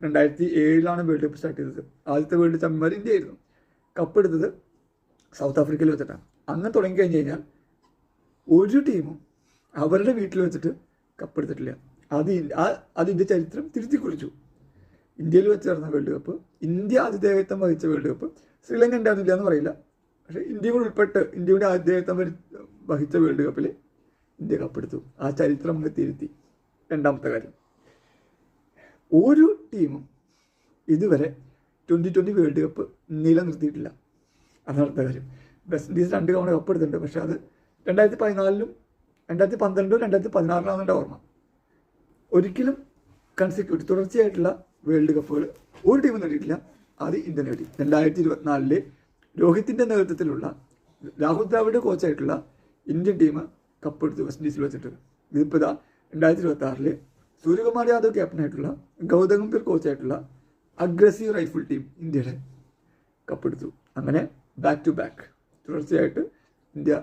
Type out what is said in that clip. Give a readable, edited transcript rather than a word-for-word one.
2007 world cup start ചെയ്തത്. ആദ്യത്തെ world ചാമ്പ്യന്മാർ India ആയിരുന്നു. കപ്പ് എടുത്തത് സൗത്ത് ആഫ്രിക്കയിൽ വെച്ചിട്ടാണ്. അങ്ങനെ തുടങ്ങിക്കഴിഞ്ഞ് കഴിഞ്ഞാൽ ഒരു ടീമും അവരുടെ വീട്ടിൽ വെച്ചിട്ട് കപ്പ് എടുത്തിട്ടില്ല. അതിൻ്റെ ചരിത്രം തിരുത്തി കുറിച്ചു. ഇന്ത്യയിൽ വെച്ച് നടന്ന വേൾഡ് കപ്പ്, ഇന്ത്യ ആതിഥേയത്വം വഹിച്ച വേൾഡ് കപ്പ്, ശ്രീലങ്ക ഉണ്ടായിരുന്നില്ല എന്ന് പറയില്ല, പക്ഷേ ഇന്ത്യ കൂടെ ഉൾപ്പെട്ട് ഇന്ത്യയുടെ ആതിഥേയത്വം വഹിച്ച വേൾഡ് കപ്പിൽ ഇന്ത്യ കപ്പെടുത്തു. ആ ചരിത്രം നമുക്ക് തിരുത്തി. രണ്ടാമത്തെ കാര്യം, ഒരു ടീമും ഇതുവരെ 2020 വേൾഡ് കപ്പ് നിലനിർത്തിയിട്ടില്ല. അതാണ് അടുത്ത കാര്യം. വെസ്റ്റ് ഇൻഡീസ് 2 തവണ കപ്പ് എടുത്തിട്ടുണ്ട്. പക്ഷേ അത് 2014 2012 2016 എൻ്റെ ഓർമ്മ. ഒരിക്കലും തുടർച്ചയായിട്ടുള്ള വേൾഡ് കപ്പുകൾ ഒരു ടീമും നേടിയിട്ടില്ല. അത് ഇന്ത്യ നേടി. 2024 രോഹിത്തിൻ്റെ നേതൃത്വത്തിലുള്ള രാഹുൽ ദ്രാവിഡ് കോച്ചായിട്ടുള്ള ഇന്ത്യൻ ടീം കപ്പെടുത്തു വെസ്റ്റ് ഇൻഡീസിൽ വെച്ചിട്ട്. ഇതിപ്പോൾ 2026 സൂര്യകുമാർ യാദവ് ക്യാപ്റ്റനായിട്ടുള്ള ഗൗതം ഗംഭീർ കോച്ചായിട്ടുള്ള അഗ്രസീവ് റൈഫിൾ ടീം ഇന്ത്യയുടെ കപ്പെടുത്തു. അങ്ങനെ ബാക്ക് ടു ബാക്ക് തുടർച്ചയായിട്ട് ഇന്ത്യ